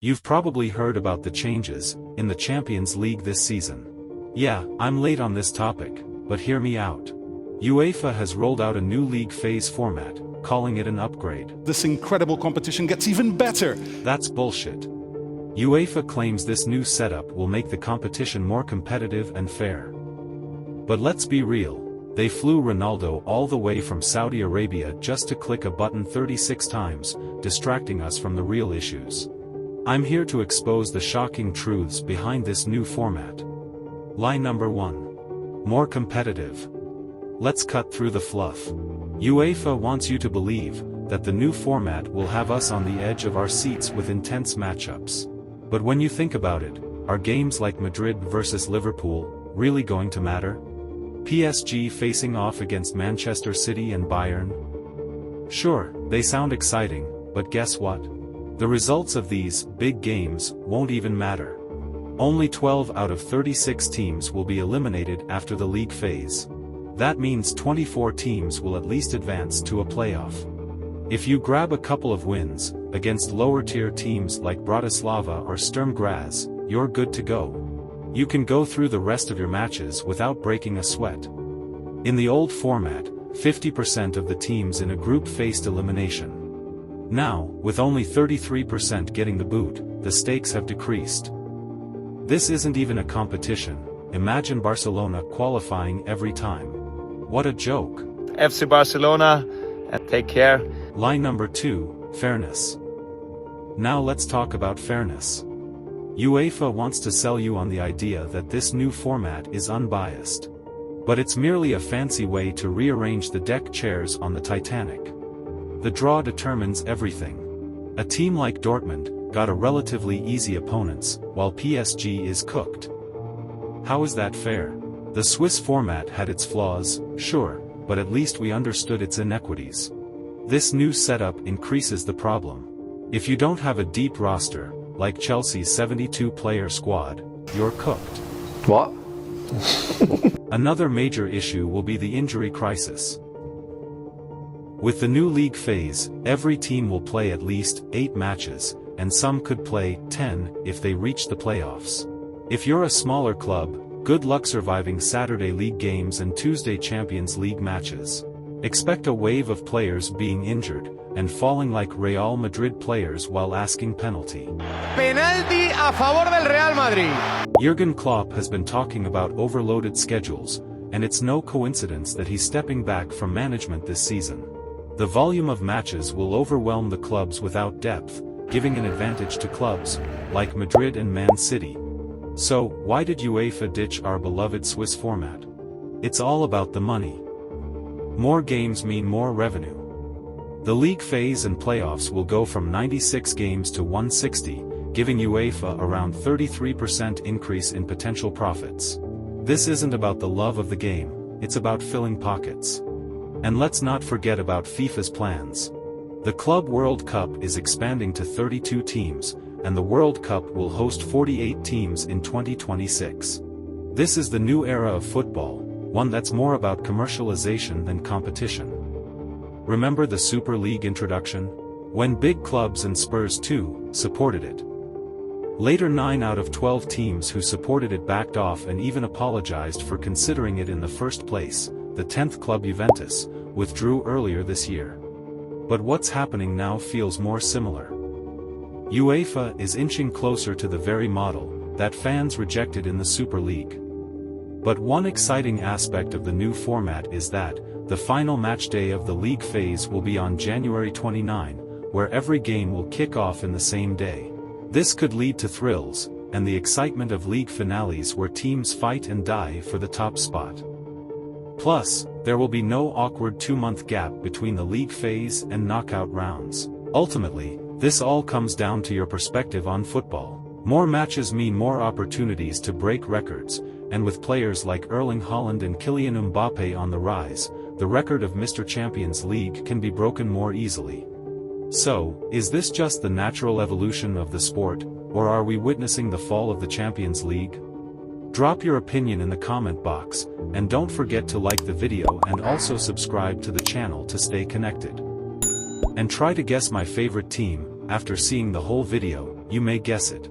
You've probably heard about the changes in the Champions League this season. Yeah, I'm late on this topic, but hear me out. UEFA has rolled out a new league phase format, calling it an upgrade. This incredible competition gets even better. That's bullshit. UEFA claims this new setup will make the competition more competitive and fair. But let's be real, they flew Ronaldo all the way from Saudi Arabia just to click a button 36 times, distracting us from the real issues. I'm here to expose the shocking truths behind this new format. Lie number 1. More competitive. Let's cut through the fluff. UEFA wants you to believe that the new format will have us on the edge of our seats with intense matchups. But when you think about it, are games like Madrid versus Liverpool really going to matter? PSG facing off against Manchester City and Bayern? Sure, they sound exciting, but guess what? The results of these big games won't even matter. Only 12 out of 36 teams will be eliminated after the league phase. That means 24 teams will at least advance to a playoff. If you grab a couple of wins against lower-tier teams like Bratislava or Sturm Graz, you're good to go. You can go through the rest of your matches without breaking a sweat. In the old format, 50% of the teams in a group faced elimination. Now, with only 33% getting the boot, the stakes have decreased. This isn't even a competition. Imagine Barcelona qualifying every time. What a joke. FC Barcelona, and take care. Lie number 2, fairness. Now let's talk about fairness. UEFA wants to sell you on the idea that this new format is unbiased. But it's merely a fancy way to rearrange the deck chairs on the Titanic. The draw determines everything. A team like Dortmund got a relatively easy opponents, while PSG is cooked. How is that fair? The Swiss format had its flaws, sure, but at least we understood its inequities. This new setup increases the problem. If you don't have a deep roster, like Chelsea's 72-player squad, you're cooked. What? Another major issue will be the injury crisis. With the new league phase, every team will play at least 8 matches, and some could play 10 if they reach the playoffs. If you're a smaller club, good luck surviving Saturday league games and Tuesday Champions League matches. Expect a wave of players being injured, and falling like Real Madrid players while asking penalty. Penalti a favor del Real Madrid. Jurgen Klopp has been talking about overloaded schedules, and it's no coincidence that he's stepping back from management this season. The volume of matches will overwhelm the clubs without depth, giving an advantage to clubs like Madrid and Man City. So, why did UEFA ditch our beloved Swiss format? It's all about the money. More games mean more revenue. The league phase and playoffs will go from 96 games to 160, giving UEFA around 33% increase in potential profits. This isn't about the love of the game, it's about filling pockets. And let's not forget about FIFA's plans. The Club World Cup is expanding to 32 teams, and the World Cup will host 48 teams in 2026. This is the new era of football, one that's more about commercialization than competition. Remember the Super League introduction? When big clubs and Spurs too supported it. Later 9 out of 12 teams who supported it backed off and even apologized for considering it in the first place. The 10th club Juventus withdrew earlier this year. But what's happening now feels more similar. UEFA is inching closer to the very model that fans rejected in the Super League. But one exciting aspect of the new format is that the final match day of the league phase will be on January 29, where every game will kick off in the same day. This could lead to thrills and the excitement of league finales where teams fight and die for the top spot. Plus, there will be no awkward 2-month gap between the league phase and knockout rounds. Ultimately, this all comes down to your perspective on football. More matches mean more opportunities to break records, and with players like Erling Haaland and Kylian Mbappe on the rise, the record of Mr. Champions League can be broken more easily. So, is this just the natural evolution of the sport, or are we witnessing the fall of the Champions League? Drop your opinion in the comment box, and don't forget to like the video and also subscribe to the channel to stay connected. And try to guess my favorite team, after seeing the whole video. you may guess it.